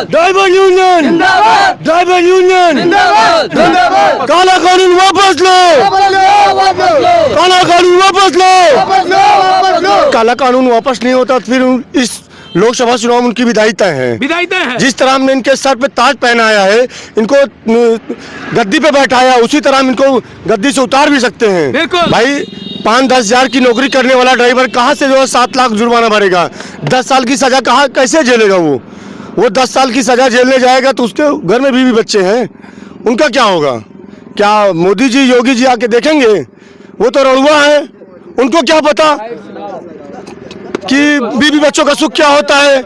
Driver union जिंदाबाद, driver union जिंदाबाद, जिंदाबाद। काला कानून वापस लो, काला कानून वापस लो। काला कानून वापस नहीं होता तो फिर इस लोकसभा चुनाव में उनकी विदाई तय है। जिस तरह हमने इनके सर पे ताज पहनाया है, इनको गद्दी पे बैठाया, उसी तरह हम इनको गद्दी से उतार भी सकते हैं। भाई 5-10 हजार की नौकरी करने वाला ड्राइवर कहाँ से जो है 7 लाख जुर्माना भरेगा? 10 साल की सजा कहाँ कैसे झेलेगा वो 10 साल की सजा झेलने जाएगा तो उसके घर में बीवी बच्चे हैं, उनका क्या होगा? क्या मोदी जी योगी जी आके देखेंगे? वो तो रड़ुआ है, उनको क्या पता कि बीवी बच्चों का सुख क्या होता है।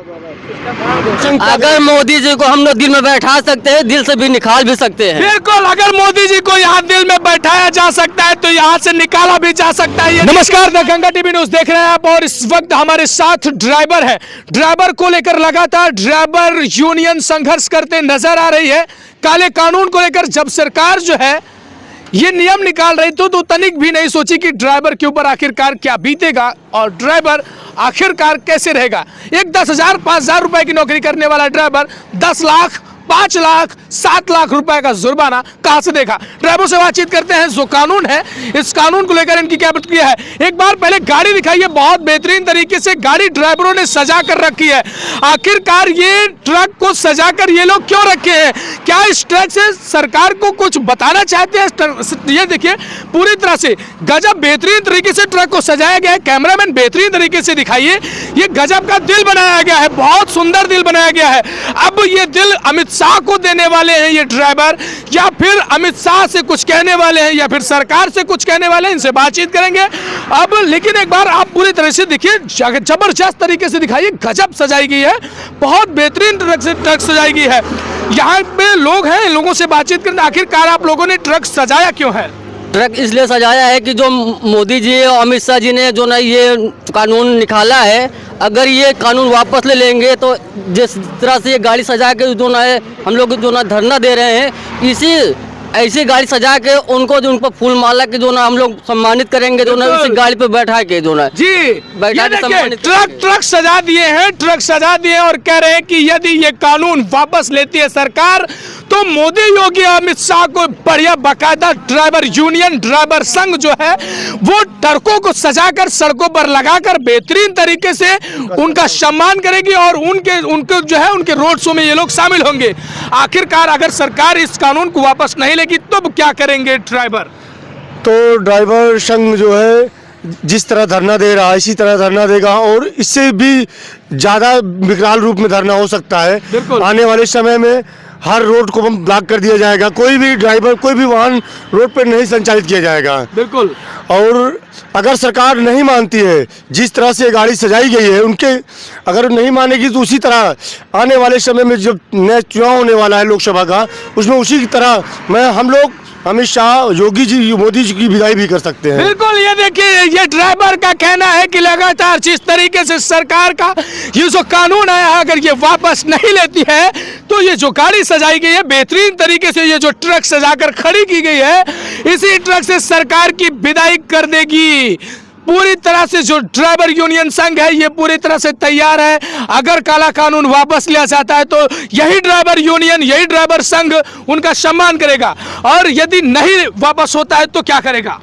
अगर मोदी जी को हम लोग दिल में बैठा सकते हैं, दिल से भी निकाल भी सकते हैं। बिल्कुल, अगर मोदी जी को यहाँ दिल में बैठाया जा सकता है तो यहाँ से निकाला भी जा सकता है। नमस्कार, दंगंगा टीवी न्यूज देख रहे हैं आप और इस वक्त हमारे साथ ड्राइवर है। ड्राइवर को लेकर लगातार ड्राइवर यूनियन संघर्ष करते नजर आ रही है। काले कानून को लेकर जब सरकार जो है ये नियम निकाल रही तो तनिक भी नहीं सोची कि ड्राइवर के ऊपर आखिरकार क्या बीतेगा और ड्राइवर आखिरकार कैसे रहेगा। एक 10,000 5,000 रुपए की नौकरी करने वाला ड्राइवर 10 लाख 5 लाख 7 लाख रुपए का जुर्माना कहां से देगा? ड्राइवर से बातचीत करते हैं। जो कानून है, इस कानून को लेकर इनकी क्या प्रतिक्रिया है। एक बार पहले गाड़ी दिखाइए, बहुत बेहतरीन तरीके से गाड़ी ड्राइवरों ने सजा कर रखी है। आखिरकार ये ट्रक को सजा कर ये लोग क्यों रखे हैं? क्या इस ट्रक से सरकार को कुछ बताना चाहते हैं? ये देखिए, पूरी तरह से गजब बेहतरीन तरीके से ट्रक को सजाया गया है। कैमरामैन बेहतरीन तरीके से दिखाइए, ये गजब का दिल बनाया गया है, बहुत सुंदर दिल बनाया गया है। अब ये दिल अमित शाह को देने वाले हैं ये ड्राइवर, या फिर अमित शाह से कुछ कहने वाले हैं, या फिर सरकार से कुछ कहने वाले हैं? इनसे बातचीत करेंगे अब। लेकिन एक बार आप पूरी तरह से देखिए, जबरदस्त तरीके से दिखाइए, गजब सजाई गई है, बहुत बेहतरीन ट्रक सजाई गई है। यहाँ पे लोग हैं, इन लोगों से बातचीत करते। आखिरकार आप लोगों ने ट्रक सजाया क्यों है? ट्रक इसलिए सजाया है कि जो मोदी जी और अमित शाह जी ने जो ना ये कानून निकाला है, अगर ये कानून वापस ले लेंगे तो जिस तरह से ये गाड़ी सजा के जो ना है हम लोग जो ना धरना दे रहे हैं, इसी ऐसी गाड़ी सजा के उनको जो उन पर फूल माला के जो ना हम लोग सम्मानित करेंगे, जो ना उसी गाड़ी पे बैठा के जो ना जी बैठा के सम्मानित ट्रक सजा दिए हैं, ट्रक सजा दिए और कह रहे हैं कि यदि ये कानून वापस लेती है सरकार तो मोदी योगी अमित शाह को बढ़िया बाकायदा ड्राइवर यूनियन ड्राइवर संघ जो है वो ट्रकों को सजाकर सड़कों पर लगाकर बेहतरीन तरीके से उनका सम्मान करेगी और उनके जो है उनके रोड शो में ये लोग शामिल होंगे। आखिरकार अगर सरकार इस कानून को वापस नहीं लेगी तो क्या करेंगे ड्राइवर? तो ड्राइवर संघ जो है जिस तरह धरना दे रहा है इसी तरह धरना देगा और इससे भी ज़्यादा विकराल रूप में धरना हो सकता है। आने वाले समय में हर रोड को ब्लॉक कर दिया जाएगा, कोई भी ड्राइवर कोई भी वाहन रोड पर नहीं संचालित किया जाएगा। बिल्कुल। और अगर सरकार नहीं मानती है, जिस तरह से गाड़ी सजाई गई है, उनके अगर नहीं मानेगी तो उसी तरह आने वाले समय में जब नया चुनाव होने वाला है लोकसभा का, उसमें उसी की तरह हम लोग अमित शाह, योगी जी, मोदी जी की विदाई भी कर सकते हैं। बिल्कुल। ये देखिए, ये ड्राइवर का कहना है कि लगातार जिस तरीके से सरकार का ये जो कानून है अगर ये वापस नहीं लेती है तो ये जो गाड़ी सजाई गई है बेहतरीन तरीके से, ये जो ट्रक सजाकर खड़ी की गई है, इसी ट्रक से सरकार की विदाई कर देगी। पूरी तरह से जो ड्राइवर यूनियन संघ है ये पूरी तरह से तैयार है। अगर काला कानून वापस लिया जाता है तो यही ड्राइवर यूनियन, यही ड्राइवर संघ उनका सम्मान करेगा, और यदि नहीं वापस होता है तो क्या करेगा?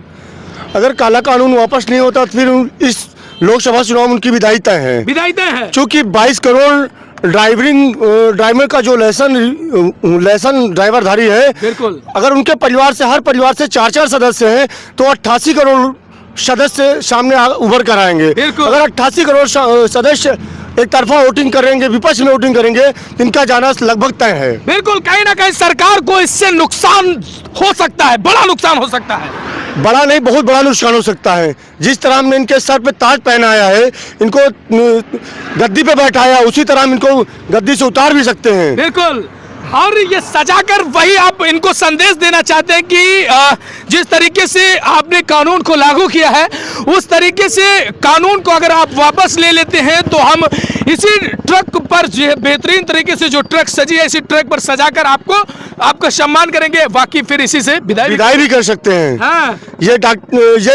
अगर काला कानून वापस नहीं होता तो फिर इस लोकसभा चुनाव में उनकी विदाई तय है। क्योंकि 22 करोड़ ड्राइवर का जो लाइसेंस ड्राइवरधारी है, बिल्कुल, अगर उनके परिवार से हर परिवार से 4-4 सदस्य हैं तो 88 करोड़ सदस्य सामने उभर कर आएंगे। अगर 88 करोड़ सदस्य एक तरफा वोटिंग करेंगे, विपक्ष में वोटिंग करेंगे, इनका जाना लगभग तय है। बिल्कुल, कहीं ना कहीं सरकार को इससे नुकसान हो सकता है, बड़ा नुकसान हो सकता है। बड़ा नहीं, बहुत बड़ा नुकसान हो सकता है। जिस तरह हमने इनके सर पे ताज पहनाया है, इनको गद्दी पे बैठाया, उसी तरह हम इनको गद्दी से उतार भी सकते हैं। बिल्कुल। और ये सजाकर वही आप इनको संदेश देना चाहते हैं कि जिस तरीके से आपने कानून को लागू किया है उस तरीके से कानून को अगर आप वापस ले लेते हैं तो हम इसी ट्रक पर बेहतरीन तरीके से जो ट्रक सजी है इसी ट्रक पर सजाकर आपका सम्मान करेंगे। बाकी फिर इसी से विदाई भी कर सकते हैं। हाँ। ये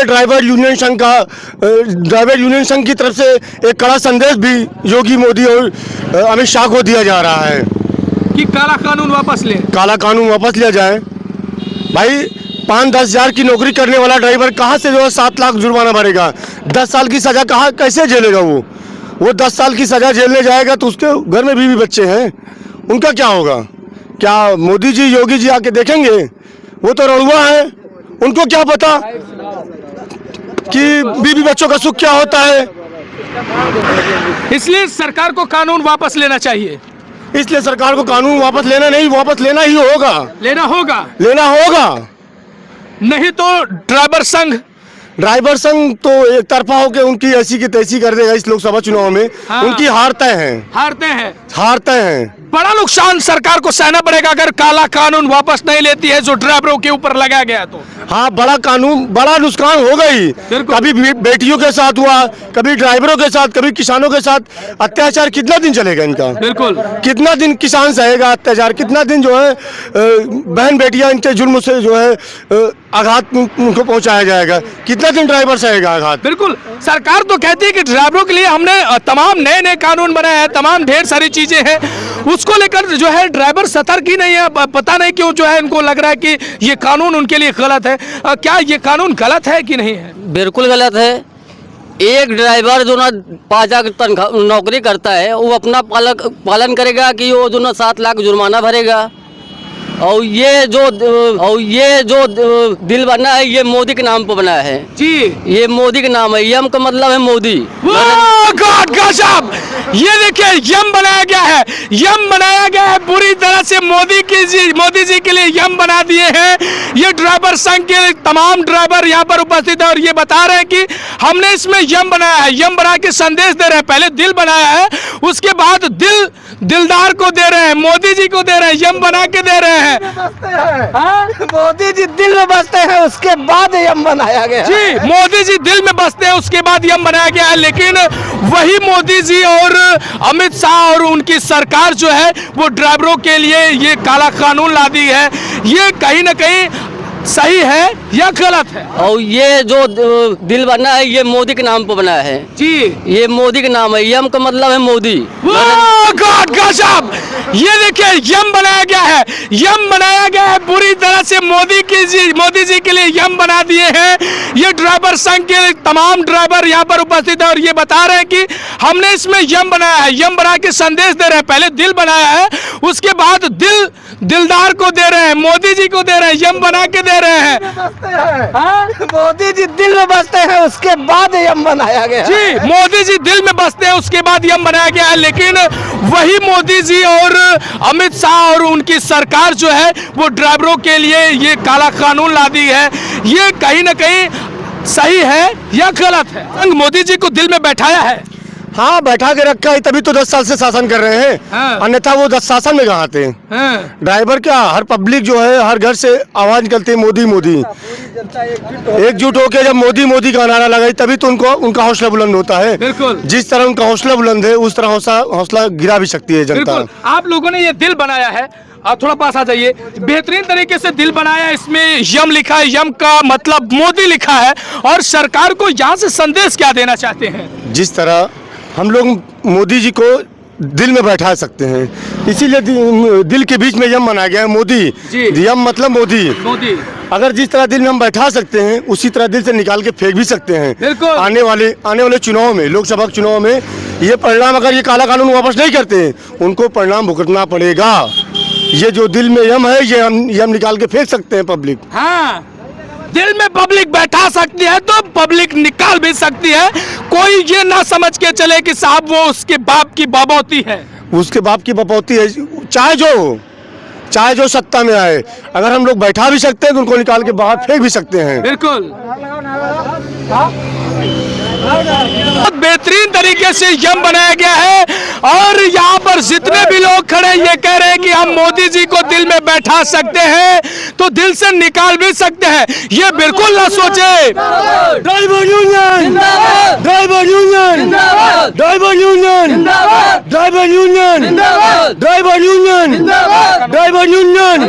ड्राइवर यूनियन संघ की तरफ से एक कड़ा संदेश भी योगी, मोदी और अमित शाह को दिया जा रहा है। कि काला कानून वापस लें? काला कानून वापस लिया जाए। भाई 5-10 हजार की नौकरी करने वाला ड्राइवर कहाँ से जो है 7 लाख जुर्माना भरेगा? 10 साल की सजा कहाँ कैसे झेलेगा वो 10 साल की सजा झेलने जाएगा तो उसके घर में बीवी बच्चे हैं, उनका क्या होगा? क्या मोदी जी योगी जी आके देखेंगे? वो तो रड़ुआ है, उनको क्या पता कि बीवी बच्चों का सुख क्या होता है। इसलिए सरकार को कानून वापस लेना चाहिए। इसलिए सरकार को कानून वापस लेना नहीं, वापस लेना ही होगा, लेना होगा। नहीं तो ड्राइवर संघ तो एक तरफा होकर उनकी ऐसी की तैसी कर देगा इस लोकसभा चुनाव में। हाँ। उनकी हारते हैं। बड़ा नुकसान सरकार को सहना पड़ेगा अगर काला कानून वापस नहीं लेती है जो ड्राइवरों के ऊपर लगाया गया तो। हाँ, बड़ा नुकसान होगा ही। कभी बेटियों के साथ हुआ, कभी ड्राइवरों के साथ, कभी किसानों के साथ अत्याचार कितना दिन चलेगा इनका? बिल्कुल। कितना दिन किसान सहेगा अत्याचार? कितना दिन जो है बहन बेटियां इनके जुल्म से जो है आघात उनको पहुंचाया जाएगा? कितना दिन ड्राइवर सहेगा आघात? बिल्कुल। सरकार तो कहती है कि ड्राइवरों के लिए हमने तमाम नए कानून बनाए हैं, तमाम ढेर सारी चीजें हैं, उसको लेकर जो है ड्राइवर सतर्क ही नहीं है। पता नहीं क्यों जो है इनको लग रहा है कि ये कानून उनके लिए गलत है। क्या ये कानून गलत है कि नहीं है? बिल्कुल गलत है। एक ड्राइवर जो ना 5 लाख तनख्वाह नौकरी करता है वो अपना पालन करेगा कि वो जो ना 7 लाख जुर्माना भरेगा? और ये जो दिल बना है ये मोदी के नाम पर बना है जी। ये मोदी के नाम है, यम का मतलब है मोदी। गजब! ये देखिए यम बनाया गया है पूरी तरह से मोदी जी के लिए यम बना दिए हैं। ये ड्राइवर संघ के तमाम ड्राइवर यहाँ पर उपस्थित है और ये बता रहे हैं कि हमने इसमें यम बनाया है, यम बना के संदेश दे रहे हैं। पहले दिल बनाया है, उसके बाद दिलदार को दे रहे हैं, मोदी जी को दे रहे हैं, यम बना के दे रहे हैं। मोदी जी दिल में बसते हैं उसके बाद यम बनाया गया जी। मोदी जी दिल में बसते हैं उसके बाद यम बनाया गया है। लेकिन वही मोदी जी और अमित शाह और उनकी सरकार जो है वो ड्राइवरों के लिए ये काला कानून ला दी है। ये कहीं ना कहीं सही है या गलत है? और ये जो दिल बना है ये मोदी के नाम पर बना है जी। ये मोदी के नाम है, यम का मतलब है मोदी। गजब! ये देखिए यम बनाया गया है पूरी तरह से मोदी जी के लिए यम बना दिए हैं। ये ड्राइवर संघ के तमाम ड्राइवर यहाँ पर उपस्थित है और ये बता रहे हैं कि हमने इसमें यम बनाया है, यम बना के संदेश दे रहे हैं। पहले दिल बनाया है, उसके बाद दिलदार को दे रहे हैं, मोदी जी को दे रहे हैं, यम बना के दे रहे हैं। मोदी जी दिल में बसते हैं उसके बाद यम बनाया गया जी। मोदी जी दिल में बसते हैं उसके बाद यम बनाया गया है। लेकिन वही मोदी जी और अमित शाह और उनकी सरकार जो है वो ड्राइवरों के लिए ये काला कानून ला दी है। ये कहीं ना कहीं सही है या गलत है? मोदी जी को दिल में बैठाया है। हाँ, बैठा के रखा है, तभी तो 10 साल से शासन कर रहे हैं। हाँ। अन्यथा वो 10 शासन में कहाँ थे? हाँ। ड्राइवर क्या, हर पब्लिक जो है हर घर से आवाज निकलती है मोदी मोदी। एकजुट होकर जब मोदी मोदी का नारा लगाई तभी तो उनका हौसला बुलंद होता है। बिल्कुल। जिस तरह उनका हौसला बुलंद है उस तरह हौसला गिरा भी सकती है जनता। बिल्कुल। आप लोगों ने ये दिल बनाया है, आप थोड़ा पास आ जाइए। बेहतरीन तरीके से दिल बनाया, इसमें यम लिखा है, यम का मतलब मोदी लिखा है। और सरकार को यहाँ से संदेश क्या देना चाहते हैं? जिस तरह हम लोग मोदी जी को दिल में बैठा सकते हैं, इसीलिए दिल के बीच में यम बनाया गया है मोदी। यम मतलब मोदी। अगर जिस तरह दिल में हम बैठा सकते हैं उसी तरह दिल से निकाल के फेंक भी सकते हैं। बिल्कुल। आने वाले चुनाव में, लोकसभा चुनाव में ये परिणाम, अगर ये काला कानून वापस नहीं करते उनको परिणाम भुगतना पड़ेगा। ये जो दिल में यम है ये यम निकाल के फेंक सकते हैं पब्लिक। हाँ, दिल में पब्लिक बैठा सकती है तो पब्लिक निकाल भी सकती है। कोई ये ना समझ के चले कि साहब वो उसके बाप की बपौती है। उसके बाप की बपौती है, चाहे जो सत्ता में आए। अगर हम लोग बैठा भी सकते हैं तो उनको निकाल के बाहर फेंक भी सकते हैं। बिल्कुल। बहुत बेहतरीन तरीके से यम बनाया गया है और यहाँ पर जितने भी लोग खड़े ये कह रहे हैं कि हम मोदी जी को दिल में बैठा सकते हैं तो दिल से निकाल भी सकते हैं। ये बिल्कुल ना सोचे। Driver union, driver union, driver union, driver union, driver union, driver union,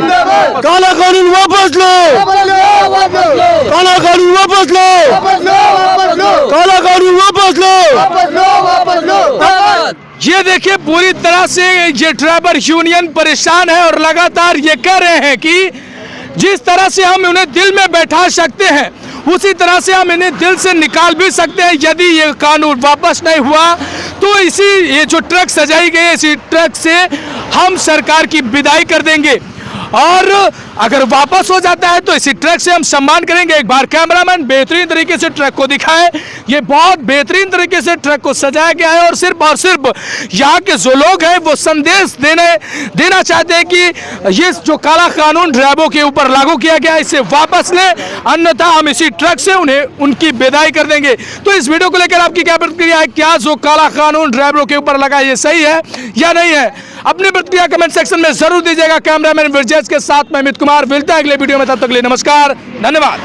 काला कानून वापस लो, काला कानून वापस लो, काला कानून वापस लो। ये देखिए पूरी तरह से ये ड्राइवर यूनियन परेशान है और लगातार ये कह रहे हैं कि जिस तरह से हम उन्हें दिल में बैठा सकते हैं उसी तरह से हम इन्हें दिल से निकाल भी सकते हैं। यदि ये कानून वापस नहीं हुआ तो ये जो ट्रक सजाई गई है इसी ट्रक से हम सरकार की विदाई कर देंगे और अगर वापस हो जाता है तो इसी ट्रक से हम सम्मान करेंगे। एक बार कैमरामैन बेहतरीन तरीके से ट्रक को दिखाए। ये बहुत बेहतरीन तरीके से ट्रक को सजाया गया है और सिर्फ यहाँ के जो लोग हैं वो संदेश देना चाहते हैं कि ये जो काला कानून ड्राइवरों के ऊपर लागू किया गया है इसे वापस ले, अन्यथा हम इसी ट्रक से उनकी विदाई कर देंगे। तो इस वीडियो को लेकर आपकी क्या प्रतिक्रिया है? क्या जो काला कानून ड्राइवरों के ऊपर लगा ये सही है या नहीं है? अपनी प्रतिक्रिया कमेंट सेक्शन में जरूर दीजिएगा। कैमरामैन विजय के साथ मैं अमित कुमार, मिलता है अगले वीडियो में, तब तक के लिए नमस्कार, धन्यवाद।